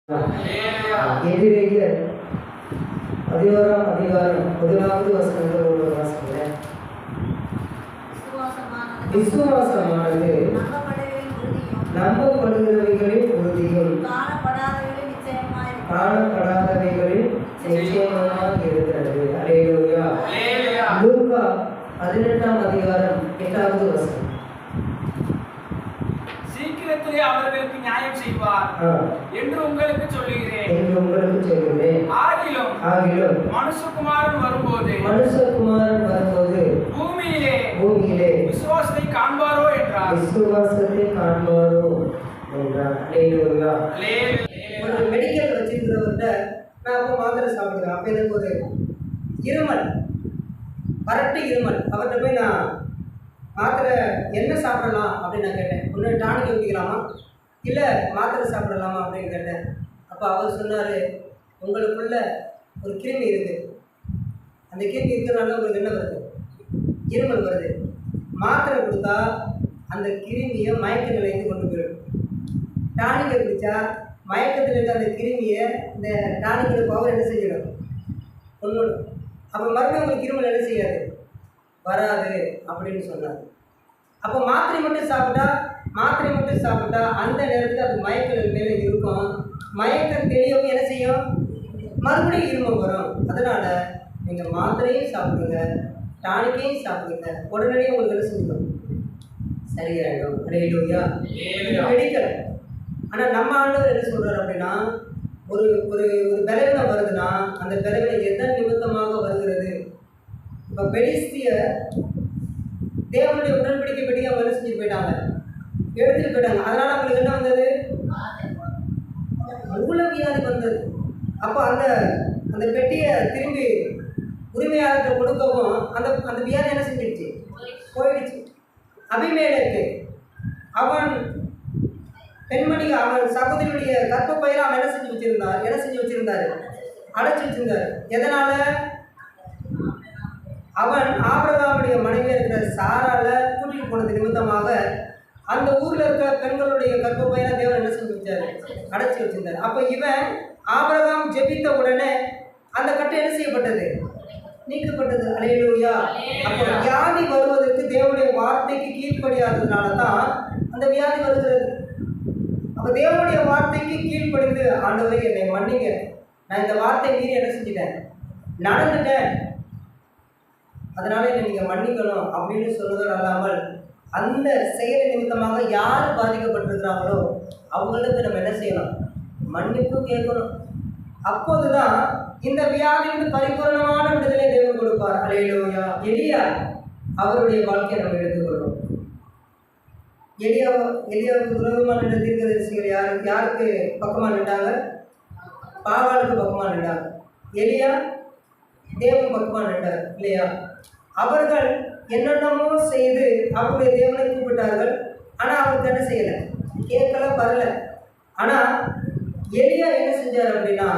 எதிரேயர் 11ஆம் அதிகாரம் 1வது வசனங்களோடு வாசிக்கிறேன். விசுவாசமானது நம்பப்படுகிறவைகளின் உறுதியும் காணப்படாதவைகளின் நிச்சயமாக இருக்கிறது. அல்லேலூயா. லூக்கா 18ஆம் அதிகாரம் 8வது வசனம். சீக்கிரத்திலே அவர்களுக்கு நியாயம் செய்வார் என்று உங்களுக்கு சொல்லுகிறேன். ஆகிலும் மனுஷகுமாரன் வரும்போது பூமியிலே விசுவாசத்தை காண்பாரோ என்றார். ஒரு மெடிக்கல் வச்சிருக்கிறவர்கிட்ட நான் அப்போ மாத்திரை சாப்பிடுவேன். அப்போ எனக்கு ஒரு இருமல், வறட்டு இருமல். அவர்கிட்ட போய் நான் மாத்திரை என்ன சாப்பிடலாம் அப்படின்னு நான் கேட்டேன். ஒன்று டானிக் ஊற்றிக்கலாமா இல்லை மாத்திரை சாப்பிடலாமா அப்படின்னு கேட்டேன். அப்போ அவர் சொன்னார், உங்களுக்குள்ள ஒரு கிருமி இருக்குது, அந்த கிருமி இருக்கிறனால உங்களுக்கு என்ன வருது, இருமல் வருது. மாத்திரை கொடுத்தா அந்த கிருமியை மயக்க நிலையத்து கொண்டு போயிடும். டானிக்கை குடித்தா மயக்கத்தில் இருக்க அந்த கிருமியை இந்த டானிக்கில் பவர் என்ன செய்யணும், ஒன்று. அப்போ மறுபடியும் உங்களுக்கு இருமல் என்ன செய்யாது, வராது அப்படின்னு சொன்னார். அப்போ மாத்திரை மட்டும் சாப்பிட்டா அந்த நேரத்தில் அது மயக்கம் மேலே இருக்கும். மயக்கம் தெளியவும் என்ன செய்யும், மறுபடியும் இருமல் வரும். அதனால் நீங்கள் மாத்திரையும் சாப்பிடுங்க, டானிக்கையும் சாப்பிடுங்க, உடனடியே உங்களுக்கு என்ன செய்யணும், சரியாயிடும். அல்லேலூயா. மெடிக்கல். ஆனால் நம்ம ஆண்டவர் என்ன சொல்கிறார் அப்படின்னா, ஒரு ஒரு ஒரு பலவீனம் வருதுன்னா அந்த பலவீனம் எதன் நிமித்தமாக வருகிறது. இப்போ பெலிஸ்தியர் தேவனுடைய உடன்படிக்கை பெட்டியை அவங்க என்ன செஞ்சுட்டு போயிட்டாங்க, எடுத்துட்டு போயிட்டாங்க. அதனால அவங்களுக்கு என்ன வந்தது, மூல வியாதி வந்தது. அப்போ அந்த அந்த பெட்டியை திரும்பி உரிமையாளர்கிட்ட கொடுக்கவும் அந்த அந்த வியாதி என்ன செஞ்சிடுச்சு, போயிடுச்சு. அபிமேலக்கு அவன் பெண்மணி, அவன் சகோதரியுடைய கற்பப்பையில அவன் என்ன செஞ்சு வச்சிருந்தாரு, அடைச்சி வச்சிருந்தாரு. எதனால, அவன் ஆபிரகாமுடைய மனைவியாக இருக்கிற சாரால கூட்டிட்டு போனது நிமித்தமாக அந்த ஊரில் இருக்கிற பெண்களுடைய கற்பப்பையில தேவன் என்ன செஞ்சு வச்சாரு, அடைச்சி வச்சிருந்தாரு. அப்போ இவன் ஆபிரகாம் ஜெபித்த உடனே அந்த கட்டை என்ன செய்யப்பட்டது, நீக்கப்பட்டது. அல்லேலூயா. அப்போ வியாதி வருவதற்கு தேவனுடைய வார்த்தைக்கு கீழ்ப்படியாததுனால தான் அந்த வியாதி வருகிறது. அப்போ தேவனுடைய வார்த்தைக்கு கீழ்ப்படிந்து, ஆண்டவரே என்னை மன்னிங்க, நான் இந்த வார்த்தை மீறி என்ன செஞ்சிட்டேன், நடந்துட்டேன், அதனால என்னை நீங்கள் மன்னிக்கணும் அப்படின்னு சொல்வதோடு அல்லாமல் அந்த செயல் நிமித்தமாக யார் பாதிக்கப்பட்டிருக்கிறாங்களோ அவங்களுக்கு நம்ம என்ன செய்யணும், மன்னிப்பு கேட்கணும். அப்போதுதான் இந்த வியாதியிலிருந்து பரிபூர்ணமான விடுதலை தேவன் கொடுப்பார். அல்லேலூயா. எலியா அவருடைய வாழ்க்கையை நம்ம எடுத்துக்கொள்வோம். எலியாவுக்கு விரோதமாக நின்ற தீர்க்கதரிசிகள் யாருக்கு பக்கமாக நின்றாங்க, பாகாலுக்கு பக்கமாக நின்றாங்க. எலியா தேவன் பக்கமாக நின்றார் இல்லையா. அவர்கள் என்னென்னமோ செய்து அவருடைய தேவனை கூப்பிட்டார்கள். ஆனால் அவருக்கு என்ன செய்யலை, கேட்கல, வரல. ஆனால் எலியா என்ன செஞ்சார் அப்படின்னா,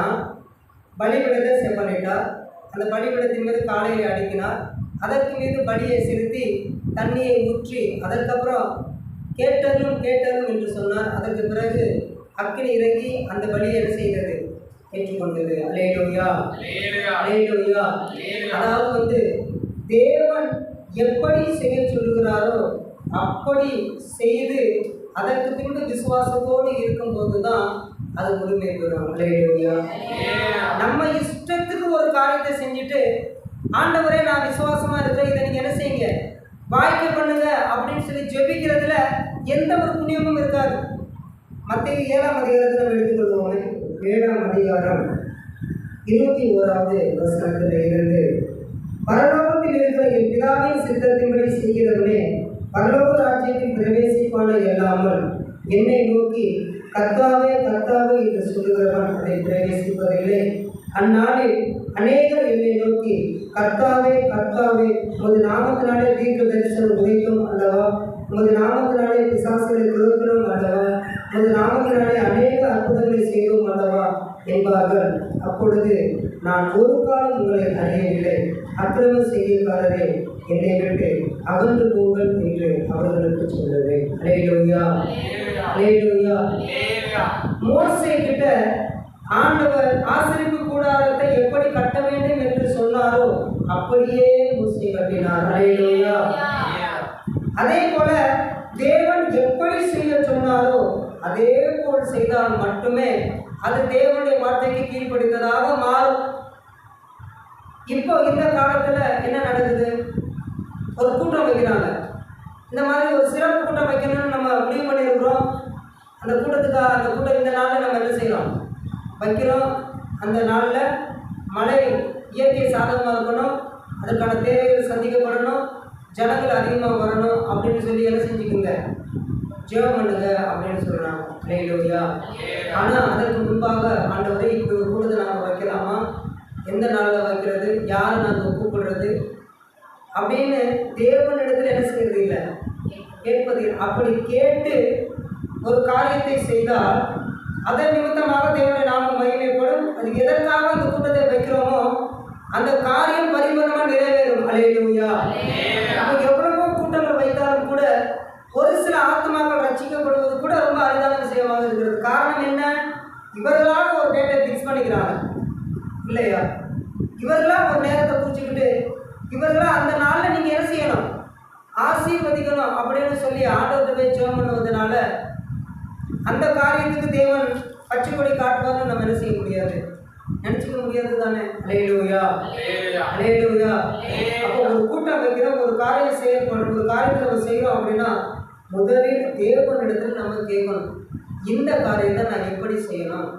பலிபீடத்தை செப்பனிட்டார். அந்த பலிபீடத்தின் மீது காலையில் அடிக்கினார். அதற்கு மீது பலியை செலுத்தி தண்ணியை ஊற்றி அதற்கப்புறம் கேட்டலும் என்று சொன்னார். அதற்கு பிறகு அக்கினி இறங்கி அந்த பலியை என்ன செய்தது, ஏற்றுக்கொண்டது. அல்லேலூயா. அல்லேலூயா. அதாவது தேவன் எப்படி செய்ய சொல்லுகிறாரோ அப்படி செய்து அதற்கு பின்பு விசுவாசத்தோடு இருக்கும்போது தான் அது முழுமை பெறும். அல்லேலூயா. நம்ம இஷ்டத்துக்கு ஒரு காரியத்தை செஞ்சுட்டு, ஆண்டவரே நான் விசுவாசமா இருக்கிறேன், இதை நீங்க என்ன செய்யுங்க, வாய்க்க பண்ணுங்க அப்படின்னு சொல்லி ஜெபிக்கிறதுல எந்த ஒரு புண்ணியமும் இருக்காது. மத்தேயு 7ஆம் அதிகாரத்தை நம்ம எடுத்துக்கொள்வோம். 7ஆம் அதிகாரம் 21வது வசனத்தில் இருந்து, பரலோகத்தில் இருக்கிற என் பிதாவின் சித்தத்தின்படி செய்கிறவனே பரலோக ராஜ்யத்தில் பிரவேசிப்பான இல்லாமல் என்னை நோக்கி கர்த்தாவே கர்த்தாவே என்று சொல்லுகிறவன் அதை பிரவேசிப்பதில்லை. அந்நாளில் அநேகர் என்னை நோக்கி கர்த்தாவே கர்த்தாவே உமது நாமத்தினாலே தீர்க்க தரிசனம் உரைத்தோம் அல்லவா, உமது நாமத்தினாலே பிசாசுகளை துரத்தினோம் அல்லவா, உமது நாமத்தினாலே அநேக அற்புதங்களை செய்தோம் அல்லவா என்பார்கள். அப்பொழுது நான் ஒரு காலம் உங்களை அறியவில்லை, அக்கிரம செய்திக்காரரே என்னை விட்டு அகன்று போங்கள் என்று அவர்களுக்கு சொல்லுவேன். அல்லேலூயா, அல்லேலூயா. மோசே கிட்ட ஆண்டவர் ஆசரிப்பு கூடாரத்தை எப்படி கட்ட வேண்டும் என்று சொன்னாரோ அப்படியே மோசே கட்டினார். அல்லேலூயா. அதே போல தேவன் எப்படி செய்ய சொன்னாரோ அதே போல் செய்தால் மட்டுமே அது தேவனுடைய வார்த்தைக்கு கீழ்ப்படிந்ததாக மாறும். இப்போ இந்த காலத்துல என்ன நடக்குது? ஒரு கூட்டம் வைக்கிறாங்க. இந்த மாதிரி ஒரு சிறப்பு கூட்டம் வைக்கணும்னு நம்ம முடிவு பண்ணியிருக்கிறோம். அந்த கூட்டம் இந்த நாளில் நம்ம என்ன செய்யறோம்? வைக்கிறோம். அந்த நாளில் மழை இயற்கை சாதகமாக இருக்கணும், அதற்கான தேவைகள் சந்திக்கப்படணும், ஜனங்கள் அதிகமாக வரணும் அப்படின்னு சொல்லி என்ன செஞ்சுக்குங்க, ஜெபம் பண்ணுங்க அப்படின்னு சொல்றாங்க. அல்லேலூயா. ஆனால் அதற்கு முன்பாக ஆண்டவரை இப்படி ஒரு கூட்டத்தை நாங்கள் வைக்கலாமா, எந்த நாளில் வைக்கிறது, யாரை நாங்கள் கூப்பிடுறது அப்படின்னு தேவனிடத்தில் என்ன செய்யறது இல்லை, கேட்பது. அப்படி கேட்டு ஒரு காரியத்தை செய்தால் அதன் நிமித்தமாக தேவனுடைய நாமம் மகிமைப்படும். அது எதற்காக அந்த கூட்டத்தை வைக்கிறோமோ அந்த காரியம் பரிபூர்ணமாக நிறைவேறும். அல்லேலூயா. நம்ம எவ்வளவோ கூட்டங்கள் வைத்தாலும் கூட ஒரு சில ஆத்மாக்கள் ரட்சிக்கப்படுவது கூட ரொம்ப அரிதான விஷயமாக இருக்கிறது. காரணம் என்ன? இவர்களாக ஒரு டேட்டை ஃபிக்ஸ் பண்ணிக்கிறாங்க இல்லையா? இவர்களாக ஒரு நேரத்தை குறிச்சுக்கிட்டு இவர்களாக அந்த நாளில் நீங்கள் என்ன செய்யணும், ஆசீர்வதிக்கணும் அப்படின்னு சொல்லி ஆண்டவர்கிட்ட போய் ஜெபம் பண்ணுவதனால அந்த காரியத்துக்கு தேவன் பச்சை கொடி காட்டுவார்னு நம்ம என்ன செய்ய முடியாது, நினைச்சுக்க முடியாது தானே. அல்லேலூயா, அல்லேலூயா. அப்போ ஒரு கூட்டம் வைக்கிறோம், ஒரு காரியம் செய்யணும், ஒரு காரியத்தை நம்ம செய்யறோம் அப்படின்னா முதலில் தேவனிடத்தில் நம்ம கேட்கணும், இந்த காரியத்தை நான் எப்படி செய்யணும்,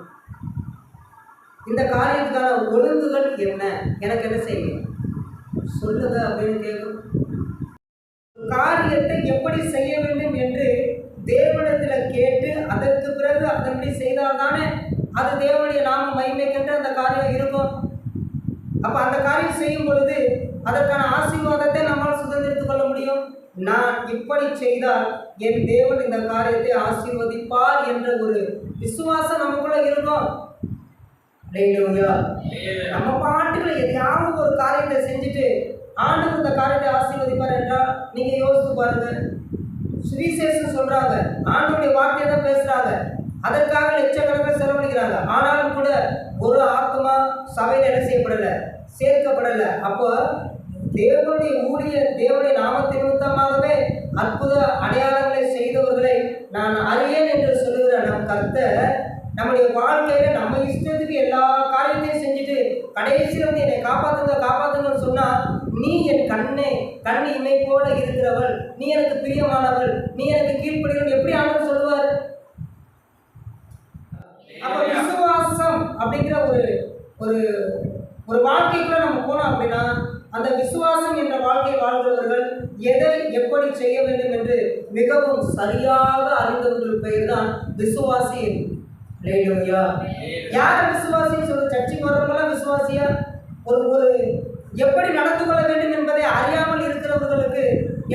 இந்த காரியத்துக்கான ஒழுங்குகள் என்ன, எனக்கு என்ன செய்யணும் சொல்லுங்க அப்படின்னு கேட்கணும். காரியத்தை எப்படி செய்ய வேண்டும் என்று தேவனிடத்தில் கேட்டு அதற்கு பிறகு அதன்படி செய்தால்தானே அது தேவனுடைய நாம மகிமைக்கென்று அந்த காரியம் இருக்கும். அப்ப அந்த காரியம் செய்யும் பொழுது அதற்கான ஆசீர்வாதத்தை நம்மால் சுதந்திரித்துக் கொள்ள முடியும். நான் இப்படி செய்தால் என் தேவன் இந்த காரியத்தை ஆசீர்வதிப்பார் என்ற ஒரு விசுவாசம் நமக்குள்ள இருக்கும். நம்ம பாட்டுல எதையாவது ஒரு காரியத்தை செஞ்சுட்டு ஆண்டவர் இந்த காரியத்தை ஆசீர்வதிப்பார் என்றால் நீங்க யோசித்து பாருங்க. சுவிசேஷம் சொல்றாங்க, ஆண்டவருடைய வார்த்தையை தான் பேசுறாங்க, அதற்காக லட்சக்கணக்கில் செலவழிக்கிறாங்க. ஆனாலும் கூட ஒரு ஆத்மா சபையில் என்ன செய்யப்படல, சேர்க்கப்படல. அப்போ தேவனுடைய ஊழியர் தேவனுடைய நாமத்தை நிமித்தமாகவே அற்புத அடையாளங்களை செய்தவர்களை நான் அறியேன் என்று சொல்லுகிற நம் கர்த்தர் நம்முடைய வாழ்க்கையில நம்ம இஷ்டத்துக்கு எல்லா காரியத்தையும் செஞ்சுட்டு கடைசியில் வந்து என்னை காப்பாத்துங்க காப்பாத்துங்கன்னு சொன்னா, நீ என் கண் இமை போல இருக்கிறவள், நீ எனக்கு பிரியமானவள், நீ எனக்கு கீழ்ப்படுகிறவள் எப்படி ஆண்டவர் சொல்லுவார்? அப்ப விசுவாசம் அப்படிங்கிற ஒரு ஒரு வாழ்க்கைக்குள்ள நம்ம போனோம் அப்படின்னா அந்த விசுவாசம் என்ற வாழ்க்கை வாழ்கிறவர்கள் எதை எப்படி செய்ய வேண்டும் என்று மிகவும் சரியாக அறிந்தவர்கள் பெயர் தான் விசுவாசி. அல்லேலூயா. யார் விசுவாசின்னு சொல்ற? சர்ச்சைக்கு வரவங்களாம் விசுவாசியா? ஒரு எப்படி நடந்து கொள்ள வேண்டும் என்பதை அறியாமல் இருக்கிறவர்களுக்கு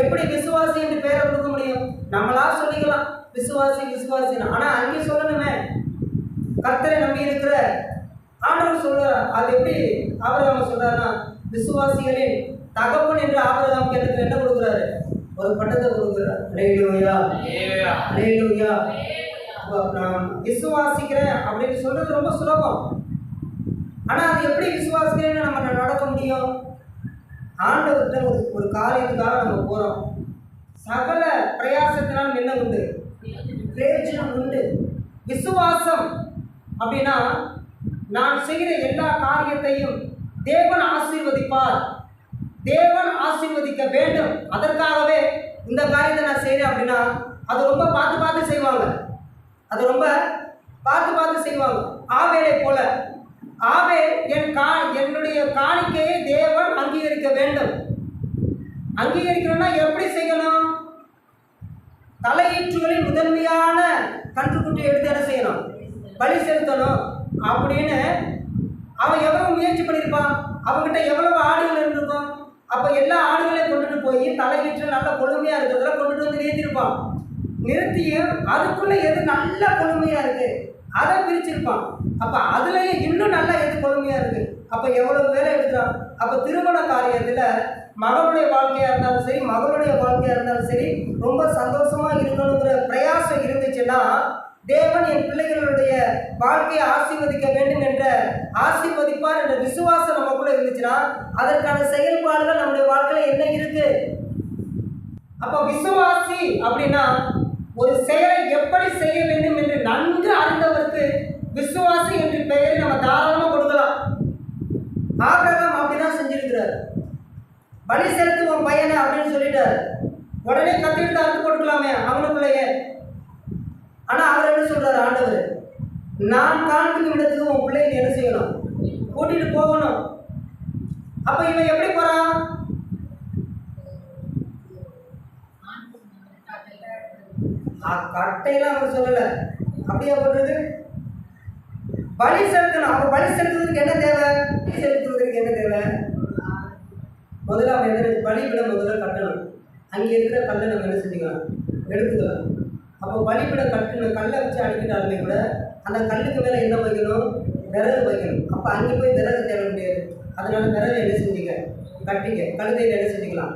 எப்படி விசுவாசி என்று பெயரை கொடுக்க முடியும்? நம்மளா சொல்லிக்கலாம் விசுவாசி விசுவாசின்னு. ஆனா அங்கே சொல்லணுமே, கர்த்தரை நம்பி இருக்கிற ஆண்டவர் சொல்றார். அது எப்படி ஆபிரகாம் சொல்றாருன்னா, விசுவாசிகளின் தகப்பன் என்று ஆபிரகாம் கேட்டதுக்கு என்ன கொடுக்குறாரு? ஒரு பட்டத்தை கொடுக்குறார். அல்லேலூயா, அல்லேலூயா. நான் விசுவாசிக்கிறேன் அப்படின்னு சொல்றது ரொம்ப சுலபம். ஆனா அது எப்படி விசுவாசிக்கிறேன்னு நம்ம நடக்க முடியும்? ஆண்டவர்கிட்ட ஒரு காரியத்துக்காக நம்ம போறோம். சகல பிரயாசத்தினால் என்ன உண்டு? பிரயோஜனம் உண்டு. விசுவாசம் அப்படின்னா நான் செய்கிற எல்லா காரியத்தையும் தேவன் ஆசீர்வதிப்பார், தேவன் ஆசீர்வதிக்க வேண்டும், அதற்காகவே இந்த காரியத்தை நான் செய்கிறேன் அப்படின்னா அது ரொம்ப பார்த்து செய்வாங்க. அது ரொம்ப பார்த்து செய்வாங்க. ஆவேலை போல ஆவேல் என்னுடைய காணிக்கையை தேவன் அங்கீகரிக்க வேண்டும். அங்கீகரிக்கணும்னா எப்படி செய்யணும்? தலையீற்றுகளின் முதன்மையான கன்றுக்குட்டி எடுத்து என்ன செய்யணும்? பலி செலுத்தணும் அப்படின்னு அவன் எவ்வளவு முயற்சி பண்ணியிருப்பான்? அவங்ககிட்ட எவ்வளவு ஆடுகள் இருந்திருக்கும்? அப்போ எல்லா ஆடுகளையும் கொண்டுட்டு போய் தலையீற்று நல்ல கொழுமையாக இருக்கிறதுல கொண்டுட்டு வந்து நிறுத்திருப்பான். நிறுத்தியும் அதுக்குள்ள எது நல்ல கொழுமையா இருக்கு அதை பிரிச்சிருப்பான். அப்ப அதுலயே இன்னும் நல்லா எது கொழுமையா இருக்கு, அப்ப எவ்வளவு வேலை எடுக்கிறான். அப்ப திருமண காரியத்துல மகளுடைய வாழ்க்கையா இருந்தாலும் சரி, மகளுடைய வாழ்க்கையா இருந்தாலும் சரி, ரொம்ப சந்தோஷமா இருக்கணுங்கிற பிரயாசம் இருந்துச்சுன்னா தேவன் என் பிள்ளைகளுடைய வாழ்க்கையை ஆசீர்வதிக்க வேண்டும் என்ற ஆசீர்வதிப்பார் என்ற விசுவாசம் நமக்குள்ள இருந்துச்சுன்னா அதற்கான செயல்பாடுகள் நம்முடைய வாழ்க்கையில என்ன இருக்கு. அப்ப விசுவாசி அப்படின்னா ஒரு செயலை எப்படி செய்ய வேண்டும் என்று நன்கு அறிந்தவருக்கு விசுவாசி என்ற பெயரை நம்ம தாராளமா கொடுக்கலாம். ஆபிரகாம் அப்படிதான் செஞ்சிருக்கிறார். பலி செலுத்துவோம் பையனை அப்படின்னு சொல்லிட்டார். உடனே கத்திட்டு அறுத்து கொடுக்கலாமே அவனுக்குள்ளேயே. ஆனா அவர் என்ன சொல்றாரு ஆண்டவர், நான் காண்பிக்கும் இடத்துக்கு உன் பிள்ளைங்க என்ன செய்யணும், கூட்டிட்டு போகணும். அப்ப இவன் எப்படி போறான், கட்டையெல்லாம் அவர் சொல்லல, அப்படியே போடுறது பலி செலுத்தணும். அப்ப பலி செலுத்துவதற்கு என்ன தேவை, செலுத்துவதற்கு என்ன தேவை, முதல்ல அவன் எந்த பலிபீடம் முதல்ல கட்டணும். அங்கே இருக்கிற கல்லை நம்ம என்ன செஞ்சுக்கலாம், எடுத்துக்கலாம். அப்போ பலிபீடம் கட்டின கல்லை வச்சு அடிக்கிட்டாலுமே கூட அந்த கல்லுக்கு மேலே என்ன வைக்கணும், விறகு வைக்கணும். அப்போ அங்கே போய் விறகு தேவை முடியாது. அதனால விறகு என்ன செஞ்சுக்க, கட்டிக்க, கழுதையில் என்ன செஞ்சுக்கலாம்,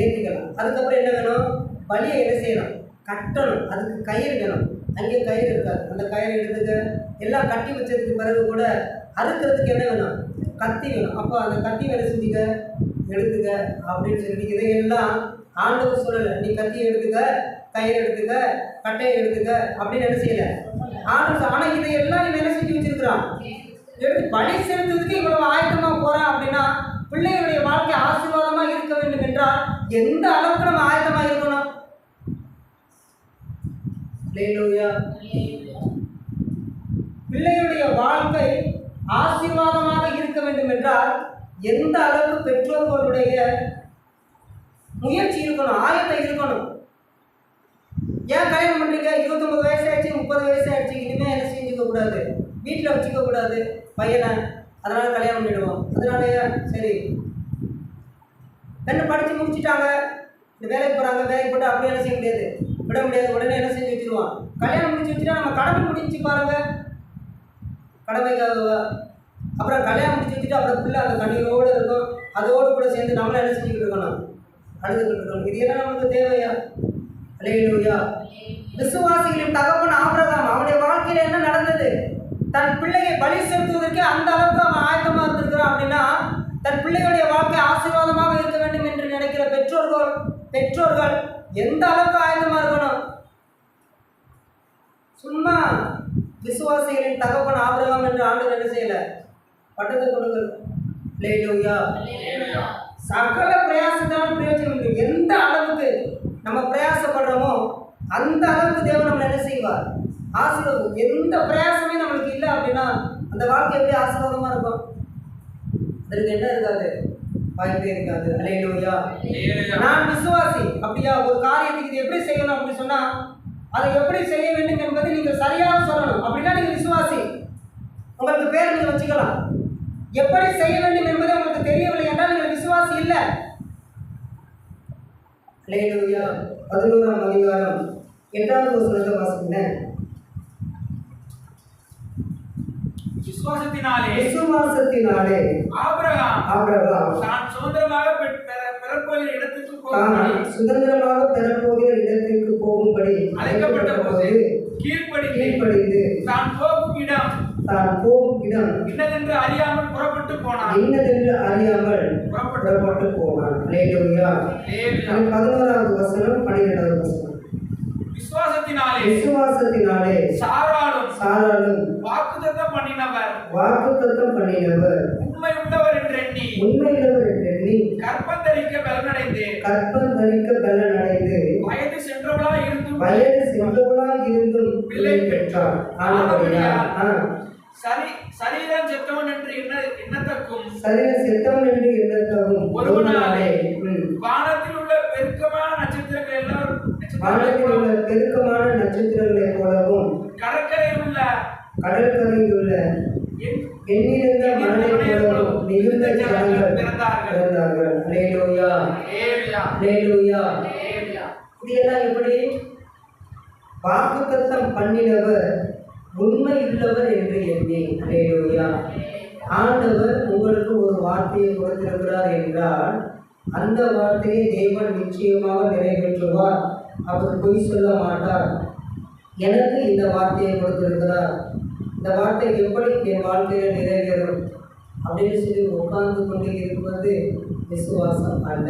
ஏற்றிக்கலாம். அதுக்கப்புறம் என்ன வேணும், பலியை என்ன செய்யணும், கட்டணும். அதுக்கு கயிறு வேணும். அங்கே கயிறு இருக்காது, அந்த கயிறு எடுத்துக்க. எல்லாம் கட்டி வச்சதுக்கு பிறகு கூட அறுக்கிறதுக்கு என்ன வேணும், கத்தி வேணும். அப்போ அந்த கத்தி வேலை செஞ்சுக்க, எடுத்துக்க அப்படின்னு சொல்லி இதையெல்லாம் ஆண்டவர் சொல்லலை. நீ கத்தியை எடுத்துக்க, கயிறு எடுத்துக்க, கட்டையை எடுத்துக்க அப்படின்னு என்ன செய்யலை ஆண்டவர். ஆனால் இதையெல்லாம் நீ என்ன செஞ்சு வச்சிருக்கிறான், எடுத்து பலி செலுத்துறதுக்கு இவ்வளவு ஆயத்தமா போறான். அப்படின்னா பிள்ளைகளுடைய வாழ்க்கை ஆசீர்வாதமா இருக்க வேண்டும் என்றால் எந்த அளவுக்கு நம்ம ஆயத்தமா இருக்கணும். பிள்ளைகளுடைய வாழ்க்கை ஆசீர்வாதமாக இருக்க வேண்டும் என்றால் எந்த அளவுக்கு பெற்றோர்களுடைய முயற்சி இருக்கணும், ஆயத்தம் இருக்கணும். ஏன் கல்யாணம் பண்றீங்க, 29 வயசு ஆயிடுச்சு, 30 வயசு ஆயிடுச்சு, இனிமே என்ன செஞ்சுக்க கூடாது, வீட்டில் வச்சுக்க கூடாது பையனை, அதனால கல்யாணம் பண்ணிடுவோம். அதனாலயா சரி பெண்ணை படித்து முடிச்சுட்டாங்க, இந்த வேலைக்கு போகிறாங்க, வேலைக்கு போட்டு அப்படியே என்ன செய்ய முடியாது, விட முடியாது. உடனே என்ன செஞ்சு வச்சுருவோம், கல்யாணம் முடிச்சு வச்சுட்டா நம்ம கடமை முடிச்சு பாருங்க, கடமைக்காக. அப்புறம் கல்யாணம் முடிச்சு வச்சுட்டு அப்புறம் பிள்ளை அந்த கண்ணீரோடு இருக்கும், அதோடு கூட சேர்ந்து நம்மளும் என்ன செஞ்சுக்கிட்டு இருக்கணும், அழுதுகிட்டு இருக்கணும். இது எல்லாம் நமக்கு தேவையா? அல்லேலூயா. விசுவாசிகளின் தகப்பன் ஆபிரகாம், அவனுடைய வாழ்க்கையில என்ன நடந்தது, தன் பிள்ளையை பலி செலுத்துவதற்கு அந்த அளவுக்கு அவன் ஆயத்தமா இருந்திருக்கிறான். அப்படின்னா தன் பிள்ளைகளுடைய வாழ்க்கை ஆசீர்வாதமாக இருக்க வேண்டும் என்று நினைக்கிற பெற்றோர்கள் எந்த அளவுக்கு ஆயத்தமா இருக்கணும். சும்மா விசுவாசிகளின் தகப்பன் ஆபிரகாம் என்று ஆண்டவர் என்ன செய்யல, பட்டத்தை கொடுக்கல. அல்லேலூயா. சகல பிரயாசத்தாலும் பிரயோஜனம் இல்லை. எந்த அளவுக்கு நம்ம பிரயாசப்படுறோமோ அந்த அளவுக்கு தேவன் நம்மளை என்ன செய்வார், ஆசீர்வாதம். எந்த பிரயாசமே நம்மளுக்கு இல்லை அப்படின்னா அந்த வாழ்க்கை எப்படி ஆசீர்வாதமா இருக்கும், அதற்கு என்ன இருக்காது, வாய்ப்பே இருக்காது. அல்லேலூயா. நான் விசுவாசி. அப்படியா, ஒரு காரியத்துக்கு இது எப்படி செய்யணும் அப்படின்னு சொன்னா அதை எப்படி செய்ய வேண்டும் என்பதை நீங்கள் சரியாக சொல்லணும். அப்படின்னா நீங்க விசுவாசி, உங்களுக்கு பேர் நீங்க வச்சுக்கலாம். எப்படி செய்ய வேண்டும் என்பதை உங்களுக்கு தெரியவில்லை என்றால் நீங்கள் விசுவாசி இல்லை. அல்லேலூயா. 11ஆம் அதிகாரம் 8வது வசனத்தை வாசிங்க. விசுவாசத்தினாலே ஆபிரகாம் தான் சுதந்திரமாக பெறப்போகிற இடத்திற்கு போகும்படி அழைக்கப்பட்ட போது கீழ்ப்படிந்து தான் போகும் இடம் இன்னதென்று அறியாமல் புறப்பட்டு போனான். அல்லேலூயா. 11வது வசனம் 12வது வசனம். விசுவாசத்தினாலே சாராளும் வாக்குத்தத்தம் பண்ணினவர் உண்மை உள்ளவர் என்று எண்ணி கற்பந்தரிக்க பலனடைந்து வயது சென்றவளாய் இருந்தும் பிள்ளை பெற்றார். சரீரம் செத்தவன் என்று எண்ணத்தக்கும் ஒருவனாலே வானத்தில் உள்ள பெருக்கமான நட்சத்திரங்களைப் போலவும் கடற்கரையில் உள்ள எண்ணிருந்த மணலைப் போலவும் மிகுந்த ஜனங்கள் பிறந்தார்கள். அல்லேலூயா. அல்லேலூயா. இது எல்லாம் எப்படி வாக்குத்தத்தம் பண்ணினவர் உண்மை உள்ளவர் என்று எண்ணி. அல்லேலூயா. ஆண்டவர் உங்களுக்கு ஒரு வார்த்தையை கொடுத்திருக்கிறார் என்றால் அந்த வார்த்தையை தேவன் நிச்சயமாக நிறைவேற்றுவார். அவர் பொய் சொல்ல மாட்டார். எனக்கு இந்த வார்த்தையை கொடுத்திருக்கிறார், இந்த வார்த்தை எப்படி என் வாழ்க்கையில் நிறைவேறும் அப்படின்னு சொல்லி உட்கார்ந்து கொண்டு இருப்பது விசுவாசம் அல்ல.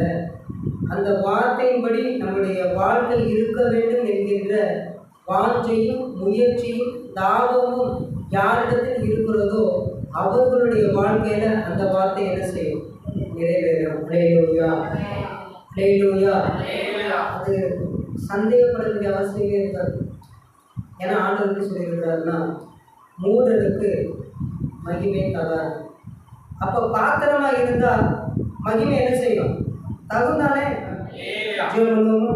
அந்த வார்த்தையின்படி நம்முடைய வாழ்க்கை இருக்க வேண்டும் என்கின்ற வாஞ்சையும் முயற்சியும் தாபமும் யாரிடத்தில் இருக்கிறதோ அவர்களுடைய வாழ்க்கையில அந்த வார்த்தை என்ன செய்யும்? நிறைவேறும். அல்லேலூயா, அல்லேலூயா. அது சந்தேகப்பட வேண்டிய அவசியமே இருக்காது. ஏன்னா ஆண்டவருக்கு சொல்லியிருக்கிறாருன்னா மூடருக்கு மகிமை தரார். அப்போ பாத்திரமா இருந்தா மகிமை என்ன செய்யும்? தகுந்தானே. ஜெபம் பண்ணுவோமா?